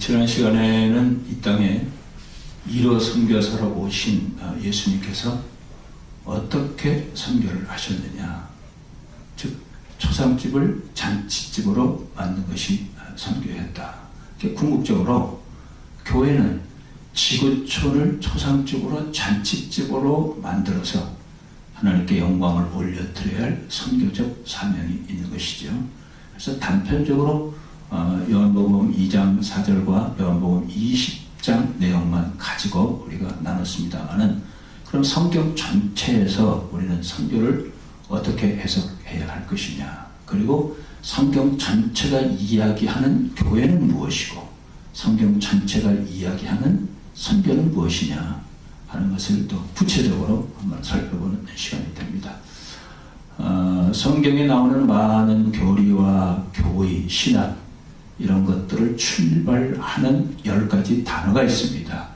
지난 시간에는 이 땅에 1호 선교사로 오신 예수님께서 어떻게 선교를 하셨느냐, 즉 초상집을 잔치집으로 만든 것이 선교였다. 궁극적으로 교회는 지구촌을 초상집으로 잔치집으로 만들어서 하나님께 영광을 올려드려야 할 선교적 사명이 있는 것이죠. 그래서 단편적으로 요한복음 2장 4절과 요한복음 20장 내용만 가지고 우리가 나눴습니다만은, 그럼 성경 전체에서 우리는 선교를 어떻게 해석해야 할 것이냐, 그리고 성경 전체가 이야기하는 교회는 무엇이고 성경 전체가 이야기하는 선교는 무엇이냐 하는 것을 또 구체적으로 한번 살펴보는 시간이 됩니다. 성경에 나오는 많은 교리와 교의, 신학 이런 것들을 출발하는 10가지 단어가 있습니다.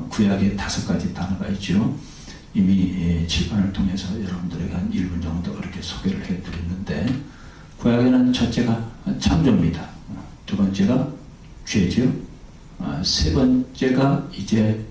구약에 5가지 단어가 있죠. 이미 칠판을 통해서 여러분들에게 한 1분 정도 이렇게 소개를 해드렸는데, 구약에는 첫째가 창조입니다. 두 번째가 죄죠. 세 번째가 이제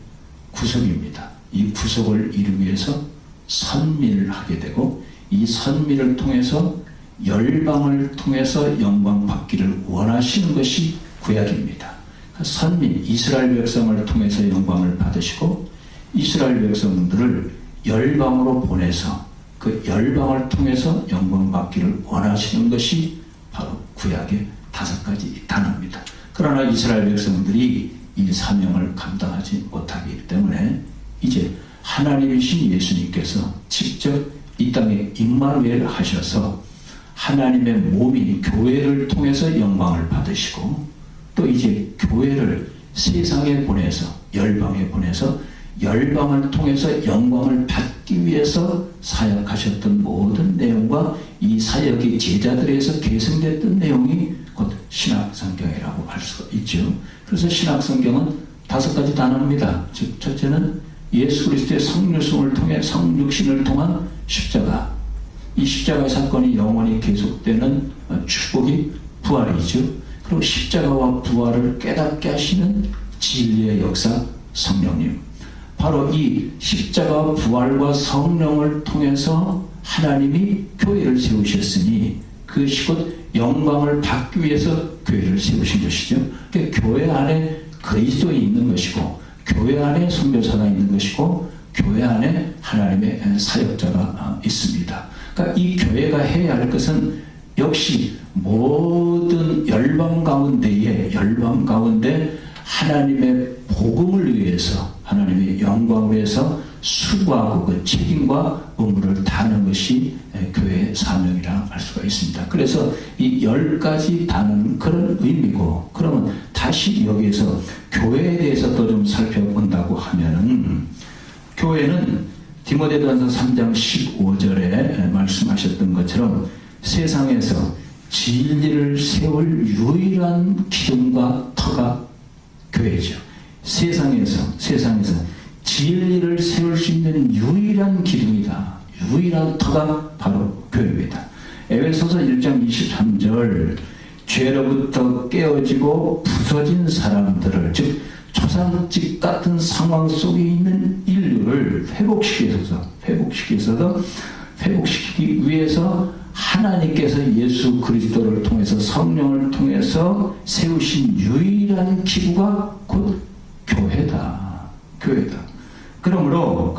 구속입니다. 이 구속을 이루기 위해서 선민을 하게 되고, 이 선민을 통해서 열방을 통해서 영광 받기를 원하시는 것이 구약입니다. 선민, 이스라엘 백성을 통해서 영광을 받으시고, 이스라엘 백성들을 열방으로 보내서 그 열방을 통해서 영광 받기를 원하시는 것이 바로 구약의 5가지 단어입니다. 그러나 이스라엘 백성들이 이 사명을 감당하지 못하기 때문에 이제 하나님이신 예수님께서 직접 이 땅에 임마누엘 하셔서 하나님의 몸인 교회를 통해서 영광을 받으시고, 또 이제 교회를 세상에 보내서 열방에 보내서 열방을 통해서 영광을 받기 위해서 사역하셨던 모든 내용과 이 사역이 제자들에서 계승됐던 내용이 곧 신약성경이라고 할 수가 있죠. 그래서 신약성경은 5가지 단어입니다. 즉 첫째는 예수 그리스도의 성육신을 통해 성육신을 통한 십자가, 이 십자가의 사건이 영원히 계속되는 축복이 부활이죠. 그리고 십자가와 부활을 깨닫게 하시는 진리의 역사 성령님, 바로 이 십자가와 부활과 성령을 통해서 하나님이 교회를 세우셨으니 그것이 곧 영광을 받기 위해서 교회를 세우신 것이죠. 그러니까 교회 안에 그리스도가 있는 것이고, 교회 안에 선교사가 있는 것이고, 교회 안에 하나님의 사역자가 있습니다. 그러니까 이 교회가 해야 할 것은 역시 모든 열방 가운데 하나님의 복음을 위해서, 하나님의 영광을 위해서 수고하고 그 책임과 의무를 다하는 것이 교회의 사명이라 할 수가 있습니다. 그래서 이 10가지 단어는 그런 의미고, 그러면 다시 여기에서 교회에 대해서 또 좀 살펴본다고 하면은, 교회는 디모데전서 3장 15절에 말씀하셨던 것처럼 세상에서 진리를 세울 유일한 기둥과 터가 교회죠. 세상에서 진리를 세울 수 있는 유일한 기둥이다, 유일한 터가 바로 교회입니다. 에베소서 1장 23절, 죄로부터 깨어지고 부서진 사람들을, 즉 초상집 같은 상황 속에 있는 인류를 회복시키기 위해서 하나님께서 예수 그리스도를 통해서 성령을 통해서 세우신 유일한 기구가 곧 교회다. 그러므로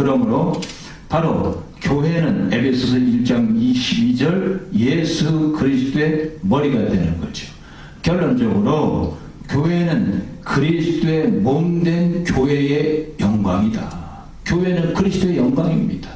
바로 교회는 에베소서 1장 22절 예수 그리스도의 머리가 되는 거죠. 결론적으로 교회는 그리스도의 몸된 교회의 영광이다. 교회는 그리스도의 영광입니다.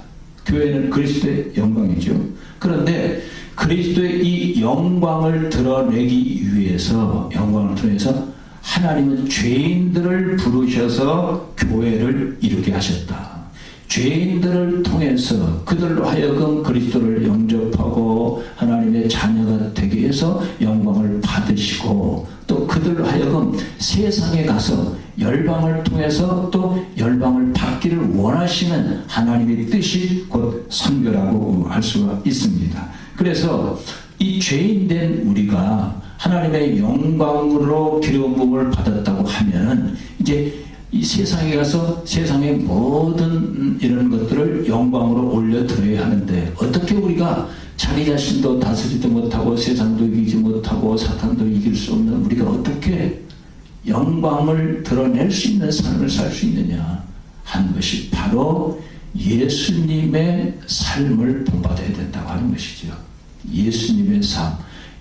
교회는 그리스도의 영광이죠. 그런데 그리스도의 이 영광을 드러내기 위해서, 영광을 통해서 하나님은 죄인들을 부르셔서 교회를 이루게 하셨다. 죄인들을 통해서 그들로 하여금 그리스도를 영접하고 하나님의 자녀가 되게 해서 영광을 받으시고, 또 그들로 하여금 세상에 가서 열방을 통해서 또 열방을 받기를 원하시는 하나님의 뜻이 곧 선교라고 할 수가 있습니다. 그래서 이 죄인된 우리가 하나님의 영광으로 기름 부음을 받았다고 하면은 이제 이 세상에 가서 세상의 모든 이런 것들을 영광으로 올려드려야 하는데, 어떻게 우리가 자기 자신도 다스리지 못하고 세상도 이기지 못하고 사탄도 이길 수 없는 우리가 어떻게 영광을 드러낼 수 있는 삶을 살 수 있느냐 하는 것이 바로 예수님의 삶을 본받아야 된다고 하는 것이죠. 예수님의 삶,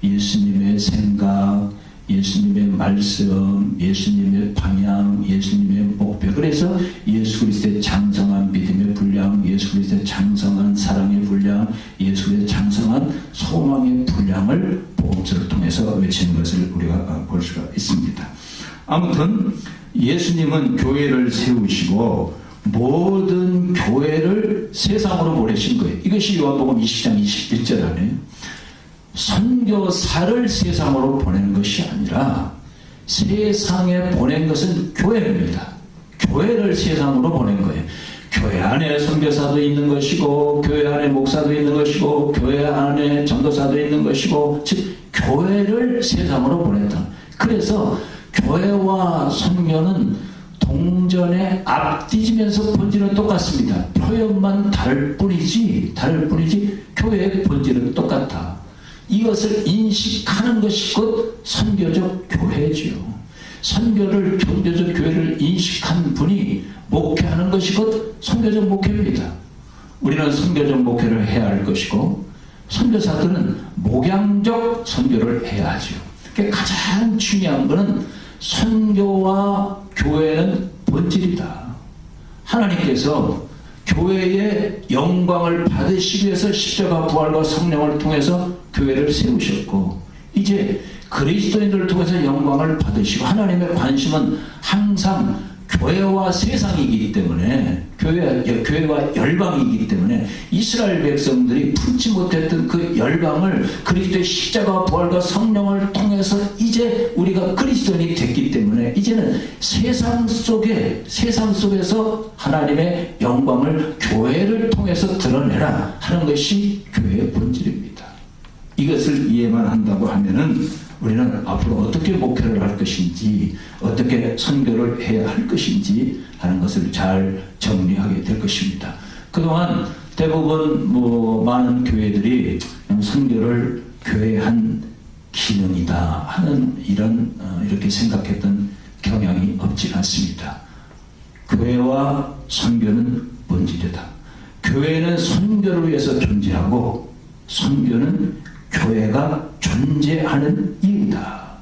예수님의 생각, 예수님의 말씀, 예수님의 방향, 예수님의 목표. 그래서 예수 그리스도의 장성한 믿음의 분량, 예수 그리스도의 장성한 사랑의 분량, 예수 그리스도의 장성한 소망의 분량을 복음서를 통해서 외치는 것을 우리가 볼 수가 있습니다. 아무튼 예수님은 교회를 세우시고 모든 교회를 세상으로 보내신 거예요. 이것이 요한복음 20장 21절 아니에요. 선교사를 세상으로 보내는 것이 아니라 세상에 보낸 것은 교회입니다. 교회를 세상으로 보낸 거예요. 교회 안에 선교사도 있는 것이고, 교회 안에 목사도 있는 것이고, 교회 안에 전도사도 있는 것이고, 즉 교회를 세상으로 보냈다. 그래서 교회와 선교는 동전의 앞뒤지면서 본질은 똑같습니다. 표현만 다를 뿐이지 교회의 본질은 똑같다. 이것을 인식하는 것이 곧 선교적 교회지요. 선교적 교회를 인식한 분이 목회하는 것이 곧 선교적 목회입니다. 우리는 선교적 목회를 해야 할 것이고, 선교사들은 목양적 선교를 해야 하죠. 그러니까 가장 중요한 것은 선교와 교회는 본질이다. 하나님께서 교회의 영광을 받으시기 위해서 십자가 부활과 성령을 통해서 교회를 세우셨고, 이제 그리스도인들을 통해서 영광을 받으시고, 하나님의 관심은 항상 교회와 세상이기 때문에, 교회와 열방이기 때문에 이스라엘 백성들이 품지 못했던 그 열방을 그리스도의 십자가 부활과 성령을 통해서 이제 우리가 그리스도인이 됐기 때문에 이제는 세상 속에서 하나님의 영광을 교회를 통해서 드러내라 하는 것이 교회의 본질입니다. 이것을 이해만 한다고 하면은 우리는 앞으로 어떻게 목회를 할 것인지, 어떻게 선교를 해야 할 것인지 하는 것을 잘 정리하게 될 것입니다. 그동안 대부분 많은 교회들이 선교를 교회의 한 기능이다 하는 이렇게 생각했던 경향이 없지 않습니다. 교회와 선교는 본질이다. 교회는 선교를 위해서 존재하고, 선교는 교회가 존재하는 이유다.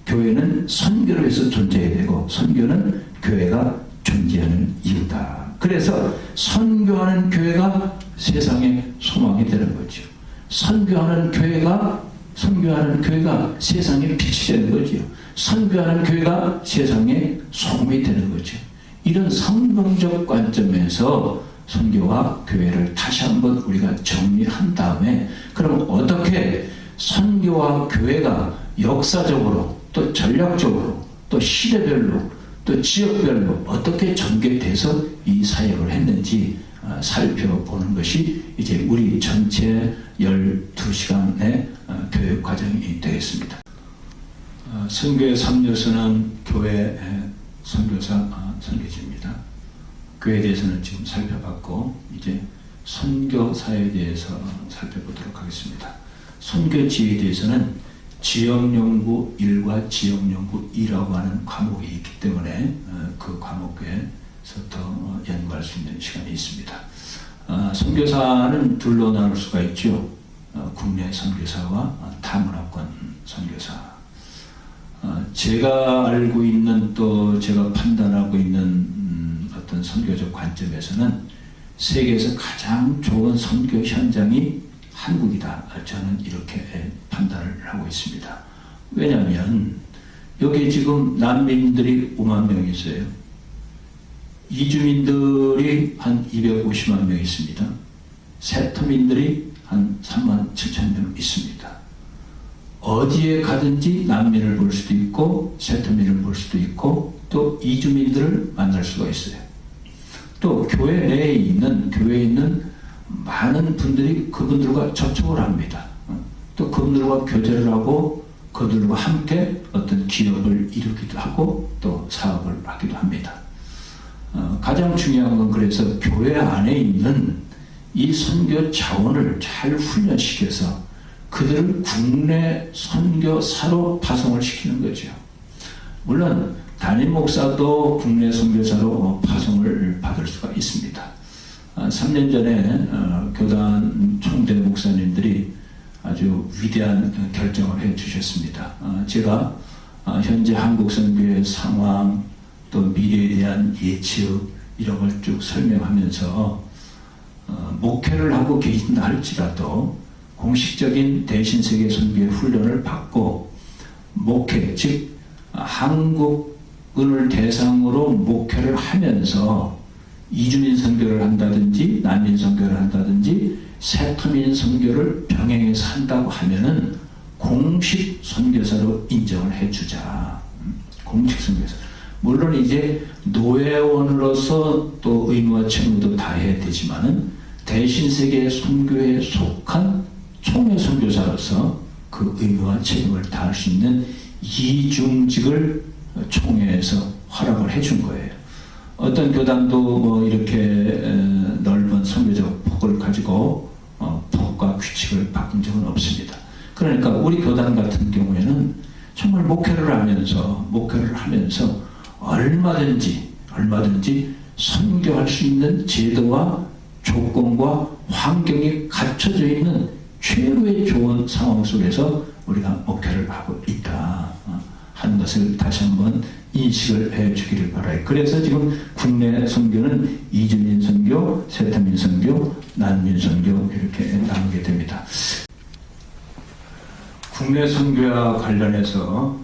교회는 선교를 위해서 존재해야 되고, 선교는 교회가 존재하는 이유다. 그래서 선교하는 교회가 세상의 소망이 되는 거죠. 선교하는 교회가 세상의 빛이 되는 거죠. 선교하는 교회가 세상의 소금이 되는 거죠. 이런 성경적 관점에서 선교와 교회를 다시 한번 우리가 정리한 다음에, 그럼 어떻게 선교와 교회가 역사적으로 또 전략적으로 또 시대별로 또 지역별로 어떻게 전개돼서 이 사역을 했는지 살펴보는 것이 이제 우리 전체 12시간의 교육 과정이 되겠습니다. 선교의 3요소는 교회, 선교사, 선교지입니다. 교회에 대해서는 지금 살펴봤고, 이제 선교사에 대해서 살펴보도록 하겠습니다. 선교지에 대해서는 지역연구 1과 지역연구 2라고 하는 과목이 있기 때문에 그 과목에서 더 연구할 수 있는 시간이 있습니다. 선교사는 둘로 나눌 수가 있죠. 국내 선교사와 타문화권 선교사. 제가 알고 있는, 또 제가 판단하고 있는 어떤 선교적 관점에서는 세계에서 가장 좋은 선교 현장이 한국이다. 저는 이렇게 판단을 하고 있습니다. 왜냐하면 여기 지금 난민들이 5만 명 있어요. 이주민들이 한 250만 명 있습니다. 세터민들이 한 3만 7천 명 있습니다. 어디에 가든지 난민을 볼 수도 있고 세터민을 볼 수도 있고 또 이주민들을 만날 수가 있어요. 또 교회에 있는 많은 분들이 그분들과 접촉을 합니다. 또 그분들과 교제를 하고 그들과 함께 어떤 기업을 이루기도 하고 또 사업을 하기도 합니다. 가장 중요한 건 그래서 교회 안에 있는 이 선교 자원을 잘 훈련시켜서 그들을 국내 선교사로 파송을 시키는 거죠. 물론 담임 목사도 국내 선교사로 파송을 받을 수가 있습니다. 3년 전에 교단 총대 목사님들이 아주 위대한 결정을 해 주셨습니다. 제가 현재 한국 선교의 상황 또 미래에 대한 예측 이런 걸 쭉 설명하면서 목회를 하고 계신다 할지라도 공식적인 대신세계 선교의 훈련을 받고 목회 즉 한국을 대상으로 목회를 하면서 이주민 선교를 한다든지 난민 선교를 한다든지 세터민 선교를 병행해서 한다고 하면은 공식 선교사로 인정을 해주자. 공식 선교사. 물론 이제 노회원으로서 또 의무와 책무도 다해야 되지만은 대신 세계 선교에 속한 총회 선교사로서 그 의무와 책임을 다할 수 있는 이중직을 총회에서 허락을 해준 거예요. 어떤 교단도 뭐 이렇게 넓은 선교적 폭을 가지고 법과 규칙을 바꾼 적은 없습니다. 그러니까 우리 교단 같은 경우에는 정말 목회를 하면서 얼마든지 선교할 수 있는 제도와 조건과 환경이 갖춰져 있는 최고의 좋은 상황 속에서 우리가 목회를 하고 있다 하는 것을 다시 한번 인식을 해주기를 바라요. 그래서 지금 국내 선교는 이주민 선교, 세터민 선교, 난민 선교 이렇게 나누게 됩니다. 국내 선교와 관련해서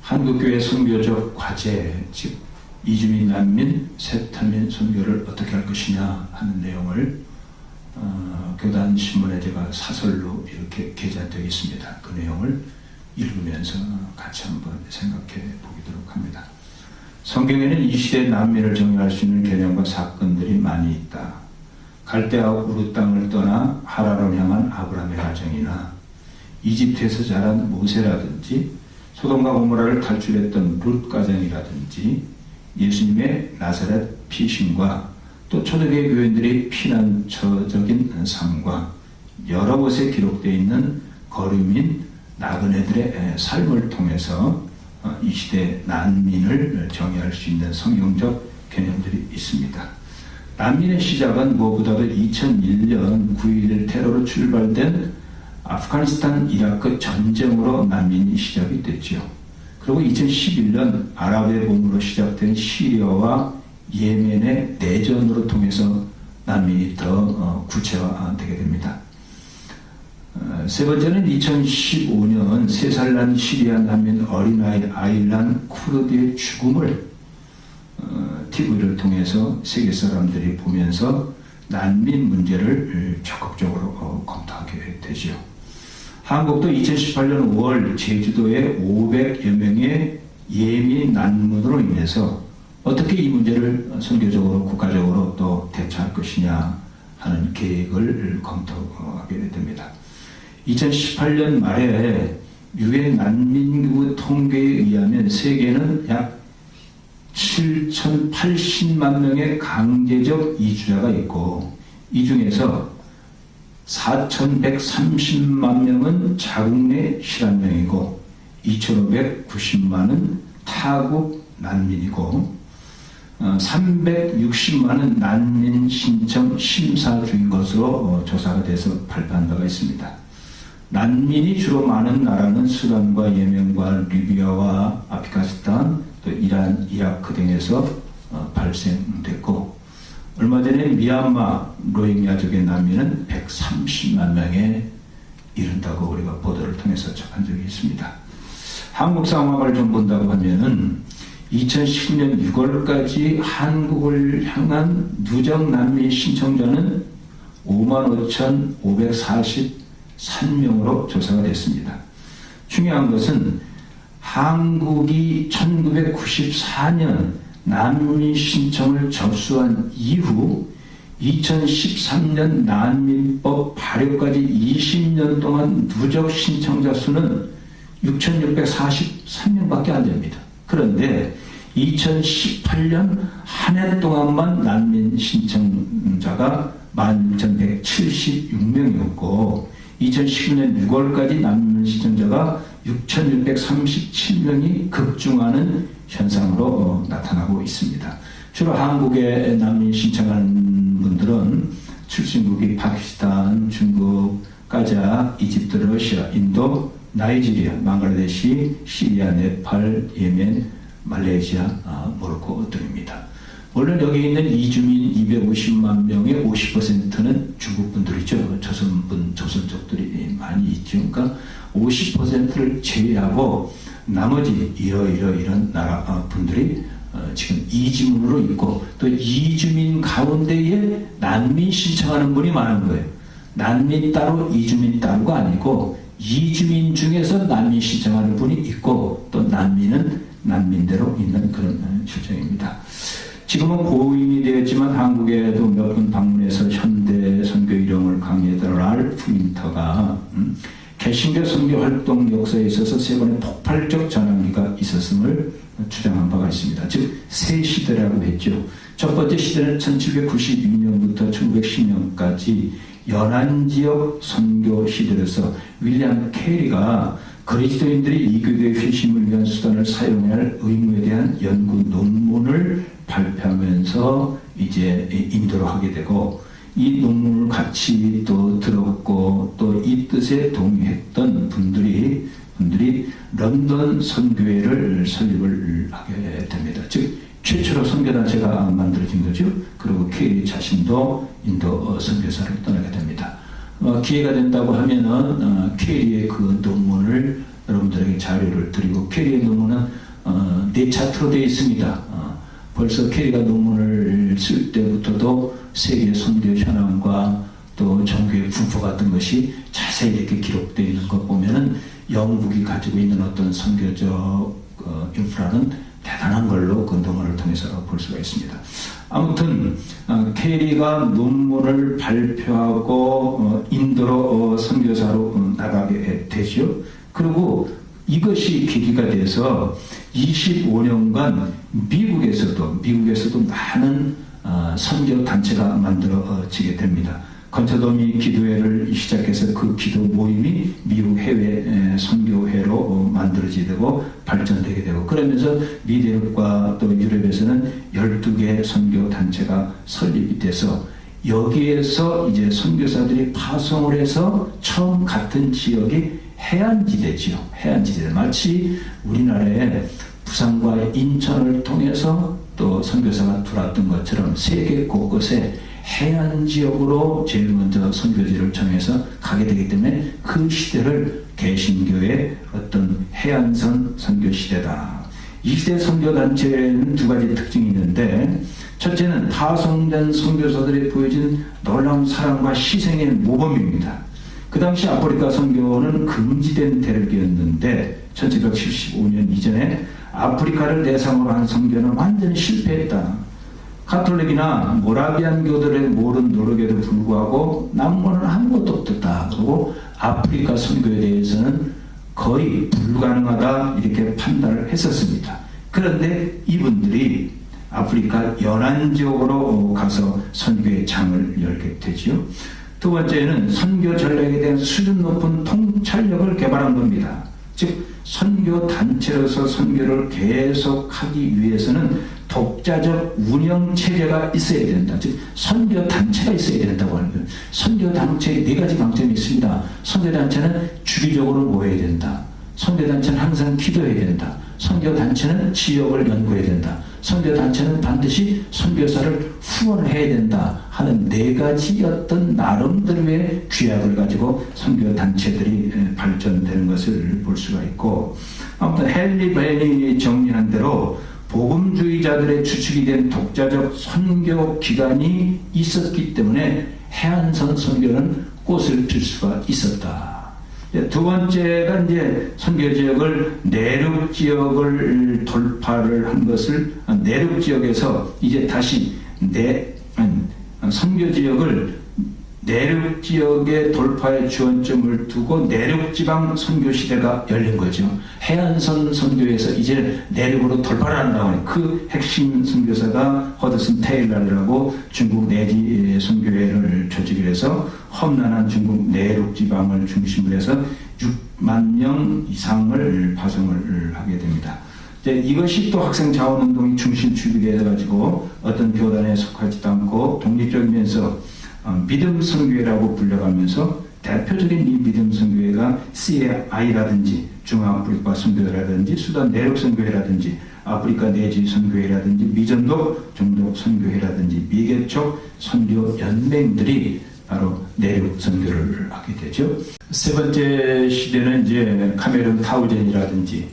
한국교회 선교적 과제, 즉 이주민, 난민, 세터민 선교를 어떻게 할 것이냐 하는 내용을 교단 신문에 제가 사설로 이렇게 게재되어 있습니다. 그 내용을 읽으면서 같이 한번 생각해 보도록 합니다. 성경에는 이 시대 난민을 정의할 수 있는 개념과 사건들이 많이 있다. 갈대아 우르 땅을 떠나 하란을 향한 아브라함의 가정이나 이집트에서 자란 모세라든지 소돔과 고모라를 탈출했던 룻 가정이라든지 예수님의 나사렛 피신과 또 초대교회 교인들의 피난처적인 삶과 여러 곳에 기록되어 있는 거류민 나그네들의 삶을 통해서 이 시대 난민을 정의할 수 있는 성경적 개념들이 있습니다. 난민의 시작은 무엇보다도 2001년 9.11 테러로 출발된 아프가니스탄 이라크 전쟁으로 난민이 시작이 됐죠. 그리고 2011년 아랍의 봄으로 시작된 시리아와 예멘의 내전으로 통해서 난민이 더 구체화되게 됩니다. 세 번째는 2015년 3살 난 시리아 난민 어린아이 아일란 쿠르드의 죽음을 TV를 통해서 세계 사람들이 보면서 난민 문제를 적극적으로 검토하게 되죠. 한국도 2018년 5월 제주도에 500여 명의 예민 난민으로 인해서 어떻게 이 문제를 선교적으로 국가적으로 또 대처할 것이냐 하는 계획을 검토하게 됩니다. 2018년 말에 유엔 난민기구 통계에 의하면 세계는 약 7,080만 명의 강제적 이주자가 있고 이 중에서 4,130만 명은 자국 내 실환명이고 2,590만은 타국 난민이고 360만은 난민 신청 심사 중인 것으로 조사가 돼서 발표한 바가 있습니다. 난민이 주로 많은 나라는 수단과 예멘과 리비아와 아프가니스탄, 또 이란, 이라크 등에서 발생됐고 얼마 전에 미얀마 로힝야족의 난민은 130만 명에 이른다고 우리가 보도를 통해서 접한 적이 있습니다. 한국 상황을 좀 본다고 하면은 2010년 6월까지 한국을 향한 누적 난민 신청자는 55,543명으로 조사가 됐습니다. 중요한 것은 한국이 1994년 난민 신청을 접수한 이후 2013년 난민법 발효까지 20년 동안 누적 신청자 수는 6,643명밖에 안 됩니다. 그런데 2018년 한 해 동안만 난민 신청자가 11,176명이었고 2019년 6월까지 난민 신청자가 6,637명이 급증하는 현상으로 나타나고 있습니다. 주로 한국에 난민 신청하는 분들은 출신국이 파키스탄, 중국, 가자, 이집트, 러시아, 인도, 나이지리아, 방글라데시, 시리아, 네팔, 예멘, 말레이시아, 모로코 등입니다. 물론 여기 있는 이주민 250만 명의 50%는 중국 분들이죠. 조선족들이 많이 있죠. 그러니까 50%를 제외하고 나머지 이런 나라 분들이 지금 이주민으로 있고 또 이주민 가운데에 난민 신청하는 분이 많은 거예요. 난민 따로 이주민 따로가 아니고 이주민 중에서 난민 신청하는 분이 있고 또 난민은 난민대로 있는 그런 실정입니다. 지금은 고인이 되었지만 한국에도 몇 번 방문해서 현대 선교 일용을 강의했던 랄프 윈터가 개신교 선교 활동 역사에 있어서 세 번의 폭발적 전환기가 있었음을 주장한 바가 있습니다. 즉 세 시대라고 했죠. 첫 번째 시대는 1792년부터 1910년까지 연안지역 선교 시대로서 윌리엄 캐리가 그리스도인들이 이교도의 회심을 위한 수단을 사용해야 할 의무에 대한 연구 논문을 발표하면서 이제 인도를 하게 되고 이 논문을 같이 또 들었고 또 이 뜻에 동의했던 분들이 런던 선교회를 설립을 하게 됩니다. 즉 최초로 선교단체가 만들어진 거죠. 그리고 캐리 자신도 인도 선교사를 떠나게 됩니다. 기회가 된다고 하면은 캐리의 그 논문을 여러분들에게 자료를 드리고 캐리의 논문은 4차트로 되어 있습니다. 벌써 캐리가 논문을 쓸 때부터도 세계 선교 현황과 또 종교의 분포 같은 것이 자세히 이렇게 기록되어 있는 것 보면은 영국이 가지고 있는 어떤 선교적 인프라는 대단한 걸로 그 논문을 통해서 볼 수가 있습니다. 아무튼 캐리가 논문을 발표하고 인도로 선교사로 나가게 되죠. 그리고 이것이 계기가 돼서 25년간 미국에서도 많은 선교 단체가 만들어지게 됩니다. 건처도미 기도회를 시작해서 그 기도 모임이 미국 해외 선교회로 만들어지게 되고 발전되게 되고 그러면서 미대륙과 또 유럽에서는 12개 선교 단체가 설립이 돼서 여기에서 이제 선교사들이 파송을 해서 처음 갔던 지역이 해안지대지요. 해안지대. 마치 우리나라의 부산과 인천을 통해서 또 선교사가 들어왔던 것처럼 세계 곳곳에 해안 지역으로 제일 먼저 선교지를 정해서 가게 되기 때문에 그 시대를 개신교의 어떤 해안선 선교 시대다. 이 시대 선교 단체에는 두 가지 특징이 있는데 첫째는 파송된 선교사들이 보여진 놀라운 사랑과 희생의 모범입니다. 그 당시 아프리카 선교는 금지된 대륙이었는데 1775년 이전에 아프리카를 대상으로 한 선교는 완전히 실패했다. 가톨릭이나 모라비안 교들의 모든 노력에도 불구하고 남모는 아무것도 없었다. 그리고 아프리카 선교에 대해서는 거의 불가능하다 이렇게 판단을 했었습니다. 그런데 이분들이 아프리카 연안 지역으로 가서 선교의 장을 열게 되지요. 두 번째는 선교 전략에 대한 수준 높은 통찰력을 개발한 겁니다. 즉 선교 단체로서 선교를 계속하기 위해서는 독자적 운영 체제가 있어야 된다. 즉 선교 단체가 있어야 된다고 하는 거예요. 선교 단체에 4가지 방점이 있습니다. 선교 단체는 주기적으로 모여야 된다. 선교 단체는 항상 기도해야 된다. 선교 단체는 지역을 연구해야 된다. 선교 단체는 반드시 선교사를 후원해야 된다 하는 4가지 어떤 나름대로의 규약을 가지고 선교 단체들이 발전되는 것을 볼 수가 있고 아무튼 헨리 벨링이 정리한 대로 복음주의자들의 주축이 된 독자적 선교 기관이 있었기 때문에 해안선 선교는 꽃을 필 수가 있었다. 두 번째가 이제 선교 지역을 내륙 지역을 돌파를 한 것을 내륙 지역에서 이제 다시 선교 지역을 내륙 지역의 돌파의 주원점을 두고 내륙 지방 선교 시대가 열린 거죠. 해안선 선교에서 이제 내륙으로 돌파를 한다고 하는 그 핵심 선교사가 허드슨 테일러라고 중국 내지 선교회를 조직을 해서 험난한 중국 내륙 지방을 중심으로 해서 6만 명 이상을 파송을 하게 됩니다. 이제 이것이 또 학생 자원운동이 중심축이 되어가지고 어떤 교단에 속하지도 않고 독립적이면서 믿음 선교회라고 불려가면서 대표적인 이 믿음 선교회가 CAI라든지 중앙아프리카 선교회라든지 수단 내륙 선교회라든지 아프리카 내지 선교회라든지 미전도 종족 선교회라든지 미개척 선교 연맹들이 바로 내륙 선교를 하게 되죠. 세 번째 시대는 이제 카메룬 타우젠이라든지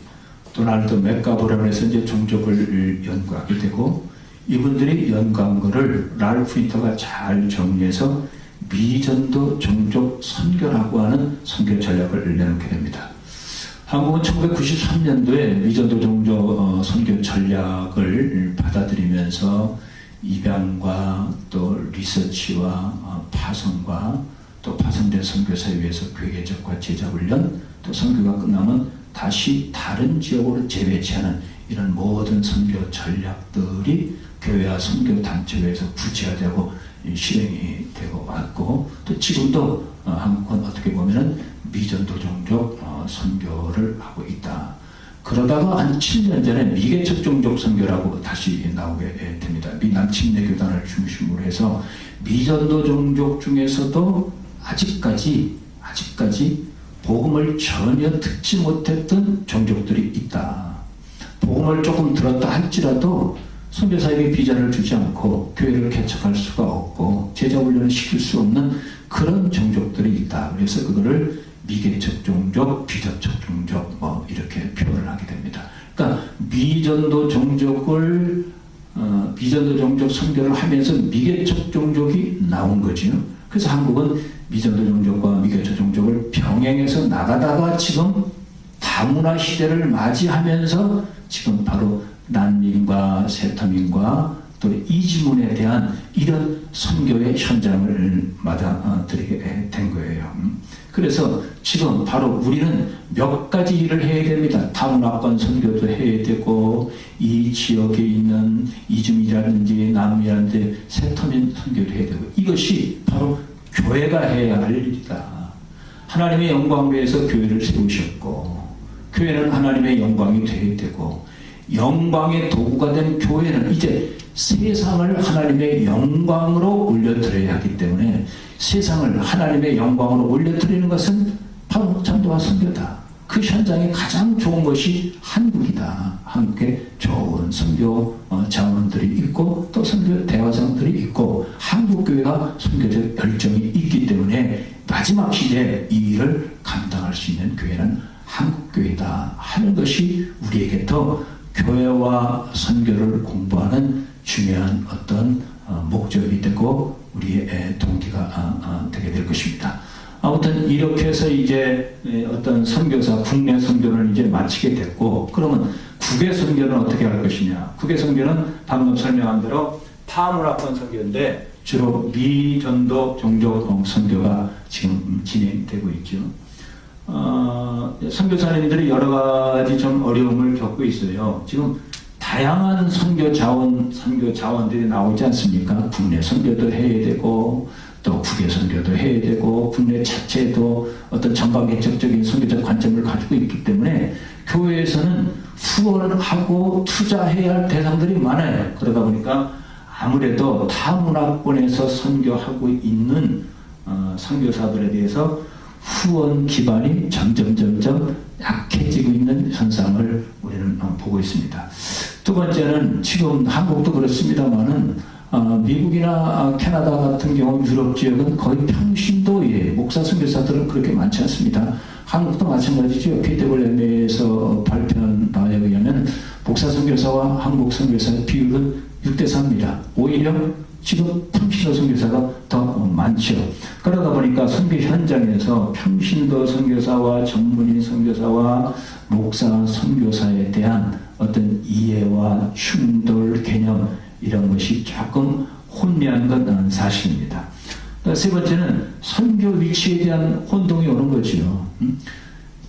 도널드 맥가보라고 해서 이제 종족을 연구하게 되고, 이분들이 연구한 거를 랄프 윈터가 잘 정리해서 미전도 종족 선교라고 하는 선교 전략을 내놓게 됩니다. 한국은 1993년도에 미전도 종족 선교 전략을 받아들이면서 입양과 또 리서치와 파송과 또 파송된 선교사에 의해서 교회개척과 제자훈련, 또 선교가 끝나면 다시 다른 지역으로 재배치하는 이런 모든 선교 전략들이 교회와 선교단체에서 구체화되고 실행이 되고 왔고, 또 지금도 한국은 어떻게 보면은 미전도 종족 선교를 하고 있다. 그러다가 한 7년 전에 미개척 종족 선교라고 다시 나오게 됩니다. 미남 침례교단을 중심으로 해서 미전도 종족 중에서도 아직까지 복음을 전혀 듣지 못했던 종족들이 있다. 복음을 조금 들었다 할지라도 선교사에게 비전을 주지 않고 교회를 개척할 수가 없고 제자훈련을 시킬 수 없는 그런 종족들이 있다. 그래서 그거를 미개척 종족, 비접촉 종족 이렇게 표현을 하게 됩니다. 그러니까 미전도 종족 선교를 하면서 미개척 종족이 나온 거지요. 그래서 한국은 미전도 종족과 미개척 종족을 병행해서 나가다가 지금 다문화 시대를 맞이하면서 지금 바로 난민과 세터민과 또 이주문에 대한 이런 선교의 현장을 맞아들이게 된 거예요. 그래서 지금 바로 우리는 몇 가지 일을 해야 됩니다. 다문화권 선교도 해야 되고, 이 지역에 있는 이주민이라든지 난민이라든지 세터민 선교도 해야 되고, 이것이 바로 교회가 해야 할 일이다. 하나님의 영광을 위해서 교회를 세우셨고, 교회는 하나님의 영광이 되어야 되고, 영광의 도구가 된 교회는 이제 세상을 하나님의 영광으로 올려드려야 하기 때문에, 세상을 하나님의 영광으로 올려드리는 것은 바로 전도와 선교다. 그 현장에 가장 좋은 것이 한국이다. 한국에 좋은 선교 자원들이 있고 또 선교 대화장들이 있고 한국교회가 선교적 열정이 있기 때문에 마지막 시대에 이 일을 감당할 수 있는 교회는 한국교회다 하는 것이 우리에게 더 교회와 선교를 공부하는 중요한 어떤 목적이 되고 우리의 동기가 되게 될 것입니다. 아무튼 이렇게 해서 이제 어떤 선교사, 국내 선교를 이제 마치게 됐고, 그러면 국외 선교는 어떻게 할 것이냐? 국외 선교는 방금 설명한 대로 타문화권 선교인데 주로 미전도 종족 선교가 지금 진행되고 있죠. 선교사님들이 여러 가지 좀 어려움을 겪고 있어요. 지금 다양한 선교 자원들이 나오지 않습니까? 국내 선교도 해야 되고, 또 국외 선교도 해야 되고, 국내 자체도 어떤 전방개척적인 선교적 관점을 가지고 있기 때문에 교회에서는 후원을 하고 투자해야 할 대상들이 많아요. 그러다 보니까 아무래도 타문화권에서 선교하고 있는 선교사들에 대해서 후원 기반이 점점 약해지고 있는 현상을 우리는 보고 있습니다. 두 번째는 지금 한국도 그렇습니다만은 미국이나 캐나다 같은 경우 유럽 지역은 거의 평신도예요. 목사 선교사들은 그렇게 많지 않습니다. 한국도 마찬가지죠. PWM에서 발표한 바에 의하면 목사 선교사와 한국 선교사의 비율은 6대3입니다. 오히려 지금 평신도 선교사가 더 많죠. 그러다 보니까 선교 현장에서 평신도 선교사와 전문인 선교사와 목사 선교사에 대한 어떤 이해와 충돌 개념 이런 것이 조금 혼미한 건 사실입니다. 세 번째는 선교 위치에 대한 혼동이 오는 거지요.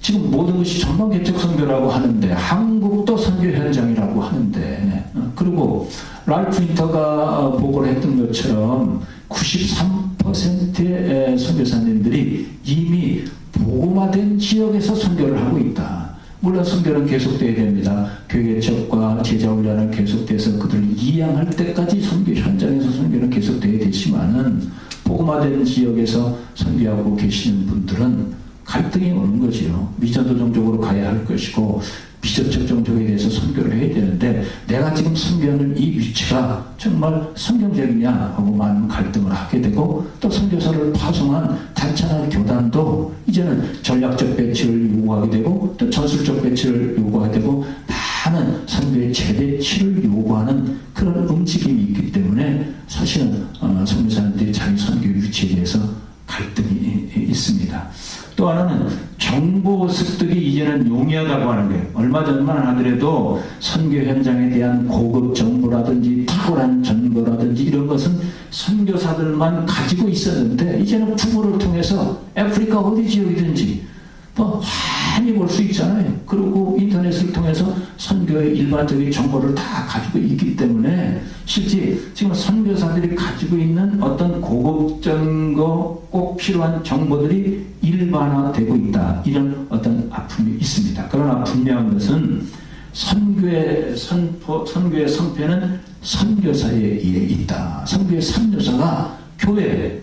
지금 모든 것이 전방 개척 선교라고 하는데 한국도 선교 현장이라고 하는데 그리고 랄프 인터가 보고를 했던 것처럼 93%의 선교사님들이 이미 복음화된 지역에서 선교를 하고 있다. 물론 선교는 계속돼야 됩니다. 교회 개척과 제자 훈련은 계속돼서 그들을 이양할 때까지 선교 현장에서 선교는 계속돼야 되지만은 복음화된 지역에서 선교하고 계시는 분들은 갈등이 오는 거지요. 미전도정적으로 가야 할 것이고 비전적 종족에 대해서 선교를 해야 되는데 내가 지금 선교하는 이 위치가 정말 성경적이냐 하고 많은 갈등을 하게 되고 또 선교사를 파송한 단체나 교단도 이제는 전략적 배치를 요구하게 되고 또 전술적 배치를 요구하게 되고 많은 선교의 재배치를 요구하는 그런 움직임이 있기 때문에 사실은 선교사님들이 자기 선교 위치에 대해서 갈등이 있습니다. 또 하나는 정보 습득이 이제는 용이하다고 하는 거예요. 얼마 전만 하더라도 선교 현장에 대한 고급 정보라든지 탁월한 정보라든지 이런 것은 선교사들만 가지고 있었는데 이제는 구글을 통해서 아프리카 어디 지역이든지 많이 볼 수 있잖아요. 그리고 인터넷을 통해서 선교의 일반적인 정보를 다 가지고 있기 때문에 실제 지금 선교사들이 가지고 있는 어떤 고급 정보, 꼭 필요한 정보들이 일반화되고 있다. 이런 어떤 아픔이 있습니다. 그러나 분명한 것은 선교의 성패는 선교사에 있다. 선교의 선교사가 교회,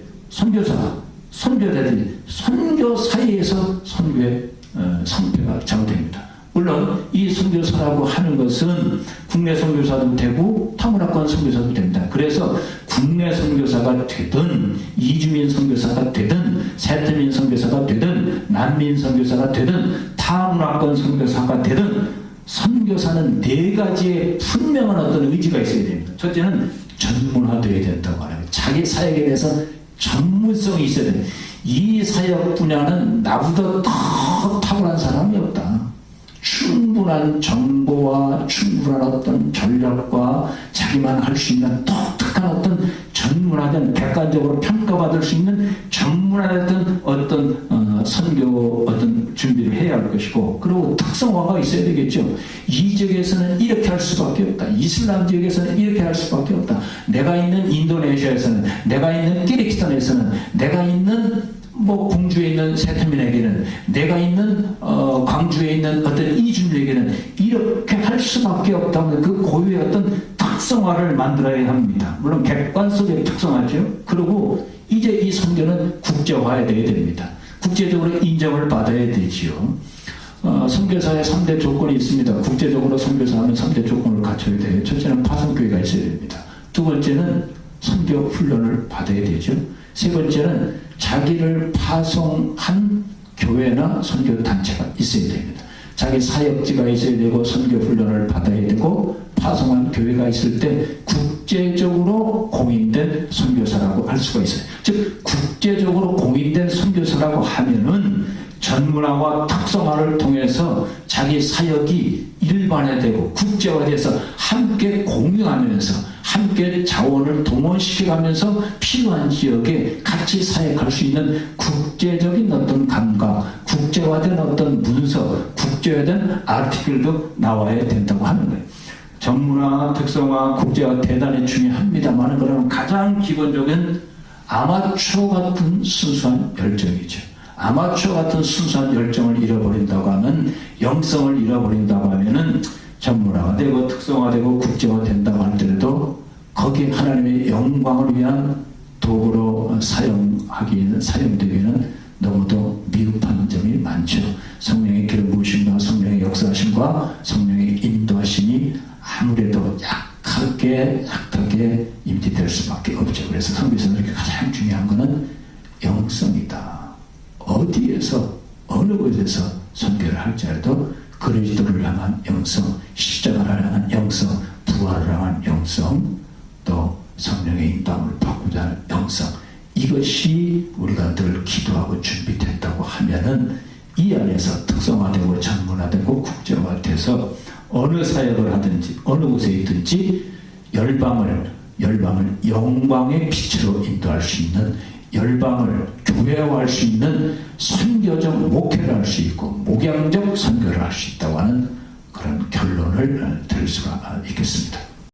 선교자들이 선교 사이에서 선교의 성패가 좌우됩니다. 물론 이 선교사라고 하는 것은 국내 선교사도 되고 타문화권 선교사도 됩니다. 그래서 국내 선교사가 되든 이주민 선교사가 되든 세트민 선교사가 되든 난민 선교사가 되든 타문화권 선교사가 되든 선교사는 네 가지의 분명한 어떤 의지가 있어야 됩니다. 첫째는 전문화되어야 된다고 하는 거예요. 자기 사역에 대해서 전문성이 있어야 돼요. 이 사역 분야는 나보다 더 탁월한 사람이 없다. 충분한 정보와 충분한 어떤 전략과 자기만 할 수 있는 독특한 어떤 전문화된 객관적으로 평가받을 수 있는 전문화된 어떤 선교 어떤 준비를 해야 할 것이고 그리고 특성화가 있어야 되겠죠. 이 지역에서는 이렇게 할 수밖에 없다. 이슬람 지역에서는 이렇게 할 수밖에 없다. 내가 있는 인도네시아에서는 내가 있는 키르기스탄에서는 내가 있는 공주에 있는 세트민에게는 내가 있는 광주에 있는 어떤 이주민에게는 이렇게 할 수밖에 없다면 그 고유의 어떤 특성화를 만들어야 합니다. 물론 객관 속의 특성화죠. 그리고 이제 이 선교는 국제화해야 됩니다. 국제적으로 인정을 받아야 되지요. 선교사의 3대 조건이 있습니다. 국제적으로 선교사하면 3대 조건을 갖춰야 돼요. 첫째는 파송교회가 있어야 됩니다. 두 번째는 선교 훈련을 받아야 되죠. 세 번째는 자기를 파송한 교회나 선교단체가 있어야 됩니다. 자기 사역지가 있어야 되고 선교훈련을 받아야 되고 파송한 교회가 있을 때 국제적으로 공인된 선교사라고 할 수가 있어요. 즉 국제적으로 공인된 선교사라고 하면은 전문화와 특성화를 통해서 자기 사역이 일반화되고 국제화돼서 함께 공유하면서 함께 자원을 동원시켜가면서 필요한 지역에 같이 사역할 수 있는 국제적인 어떤 감각, 국제화된 어떤 문서, 국제화된 아티클도 나와야 된다고 하는 거예요. 전문화, 특성화, 국제화 대단히 중요합니다만 그러면 가장 기본적인 아마추어 같은 순수한 열정이죠. 아마추어 같은 순수한 열정을 잃어버린다고 하면 영성을 잃어버린다고 하면은 전문화가 되고 특성화되고 국제화된다고 하더라도 거기에 하나님의 영광을 위한 도구로 사용되기에는 너무도 미흡한 점이 많죠. 성령의 기름 부으심과 성령의 역사하심과 성령의 인도하심이 아무래도 약하게 임재될 수밖에 없죠. 그래서 선교사들에게 가장 중요한 것은 영성이다. 어디에서 어느 곳에서 선교를 할지라도 그리스도를 향한 영성, 십자가를 향한 영성, 부활을 향한 영성, 또 성령의 인도함을 받고자 하는 영성, 이것이 우리가 늘 기도하고 준비됐다고 하면은 이 안에서 특성화되고 전문화되고 국제화돼서 어느 사역을 하든지 어느 곳에 있든지 열방을 열방을 영광의 빛으로 인도할 수 있는, 열방을 교회화할 수 있는 선교적 목회를 할 수 있고 목양적 선교를 할 수 있다고 하는 그런 결론을 들을 수가 있겠습니다.